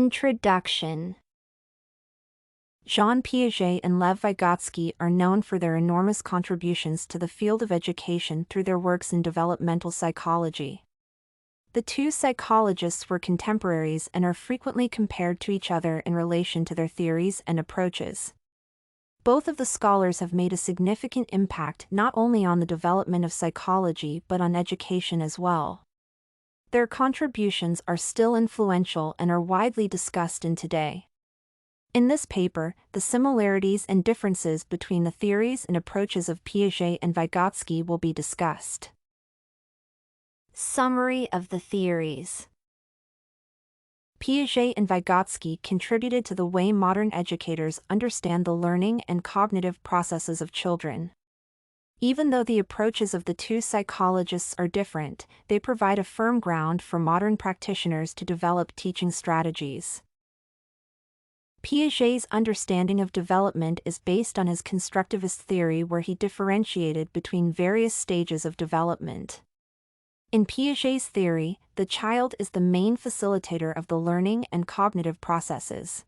Introduction. Jean Piaget and Lev Vygotsky are known for their enormous contributions to the field of education through their works in developmental psychology. The two psychologists were contemporaries and are frequently compared to each other in relation to their theories and approaches. Both of the scholars have made a significant impact not only on the development of psychology but on education as well. Their contributions are still influential and are widely discussed in today. In this paper, the similarities and differences between the theories and approaches of Piaget and Vygotsky will be discussed. Summary of the theories. Piaget and Vygotsky contributed to the way modern educators understand the learning and cognitive processes of children. Even though the approaches of the two psychologists are different, they provide a firm ground for modern practitioners to develop teaching strategies. Piaget's understanding of development is based on his constructivist theory, where he differentiated between various stages of development. In Piaget's theory, the child is the main facilitator of the learning and cognitive processes.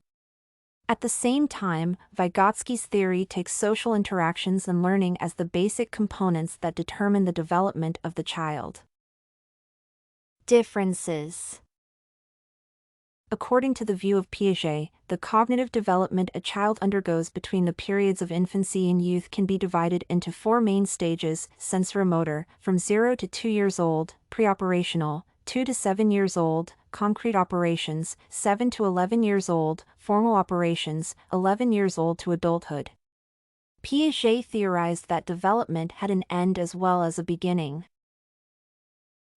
At the same time, Vygotsky's theory takes social interactions and learning as the basic components that determine the development of the child. Differences. According to the view of Piaget, the cognitive development a child undergoes between the periods of infancy and youth can be divided into four main stages: sensoromotor, from 0 to 2 years old; preoperational, 2 to 7 years old; concrete operations, 7 to 11 years old; formal operations, 11 years old to adulthood. Piaget theorized that development had an end as well as a beginning.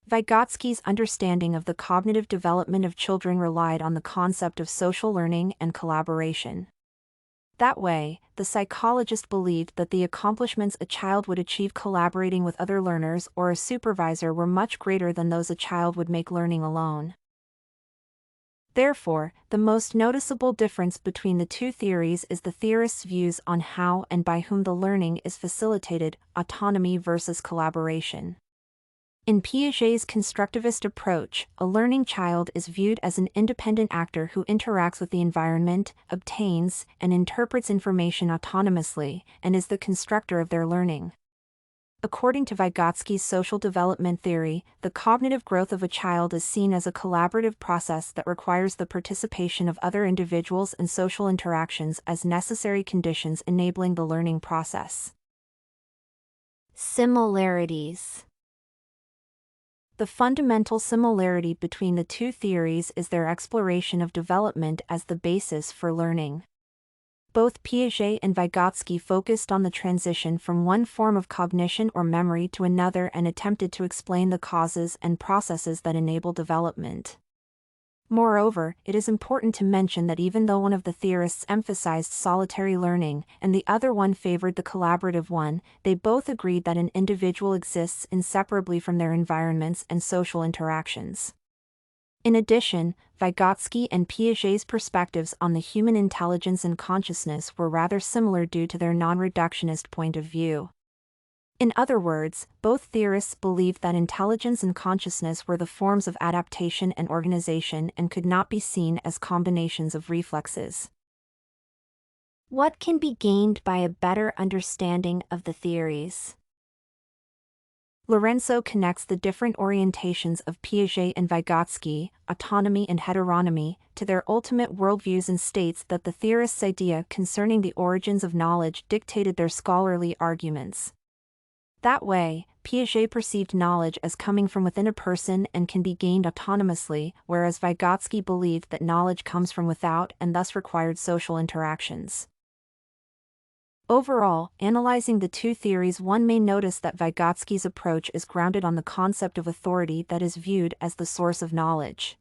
Vygotsky's understanding of the cognitive development of children relied on the concept of social learning and collaboration. That way, the psychologist believed that the accomplishments a child would achieve collaborating with other learners or a supervisor were much greater than those a child would make learning alone. Therefore, the most noticeable difference between the two theories is the theorists' views on how and by whom the learning is facilitated: autonomy versus collaboration. In Piaget's constructivist approach, a learning child is viewed as an independent actor who interacts with the environment, obtains and interprets information autonomously, and is the constructor of their learning. According to Vygotsky's social development theory, the cognitive growth of a child is seen as a collaborative process that requires the participation of other individuals and social interactions as necessary conditions enabling the learning process. Similarities. The fundamental similarity between the two theories is their exploration of development as the basis for learning. Both Piaget and Vygotsky focused on the transition from one form of cognition or memory to another and attempted to explain the causes and processes that enable development. Moreover, it is important to mention that even though one of the theorists emphasized solitary learning and the other one favored the collaborative one, they both agreed that an individual exists inseparably from their environments and social interactions. In addition, Vygotsky and Piaget's perspectives on the human intelligence and consciousness were rather similar due to their non-reductionist point of view. In other words, both theorists believed that intelligence and consciousness were the forms of adaptation and organization and could not be seen as combinations of reflexes. What can be gained by a better understanding of the theories? Lourenço connects the different orientations of Piaget and Vygotsky, autonomy and heteronomy, to their ultimate worldviews and states that the theorists' idea concerning the origins of knowledge dictated their scholarly arguments. That way, Piaget perceived knowledge as coming from within a person and can be gained autonomously, whereas Vygotsky believed that knowledge comes from without and thus required social interactions. Overall, analyzing the two theories, one may notice that Vygotsky's approach is grounded on the concept of authority that is viewed as the source of knowledge.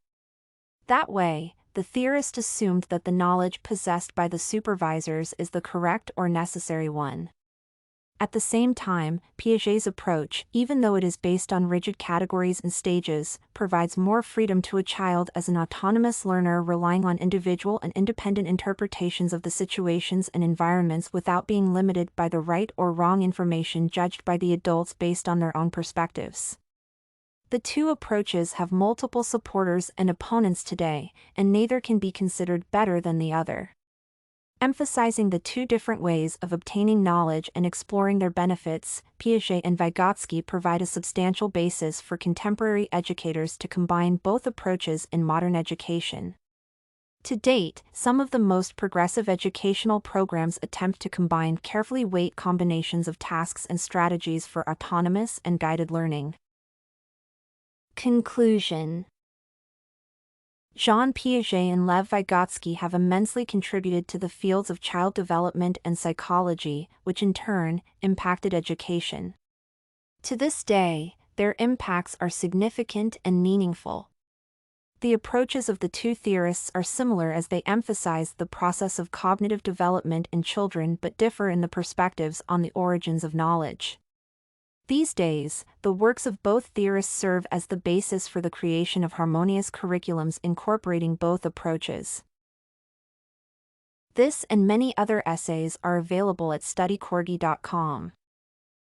That way, the theorist assumed that the knowledge possessed by the supervisors is the correct or necessary one. At the same time, Piaget's approach, even though it is based on rigid categories and stages, provides more freedom to a child as an autonomous learner, relying on individual and independent interpretations of the situations and environments without being limited by the right or wrong information judged by the adults based on their own perspectives. The two approaches have multiple supporters and opponents today, and neither can be considered better than the other. Emphasizing the two different ways of obtaining knowledge and exploring their benefits, Piaget and Vygotsky provide a substantial basis for contemporary educators to combine both approaches in modern education. To date, some of the most progressive educational programs attempt to combine carefully weighed combinations of tasks and strategies for autonomous and guided learning. Conclusion. Jean Piaget and Lev Vygotsky have immensely contributed to the fields of child development and psychology, which in turn impacted education. To this day, their impacts are significant and meaningful. The approaches of the two theorists are similar as they emphasize the process of cognitive development in children but differ in the perspectives on the origins of knowledge. These days, the works of both theorists serve as the basis for the creation of harmonious curriculums incorporating both approaches. This and many other essays are available at studycorgi.com.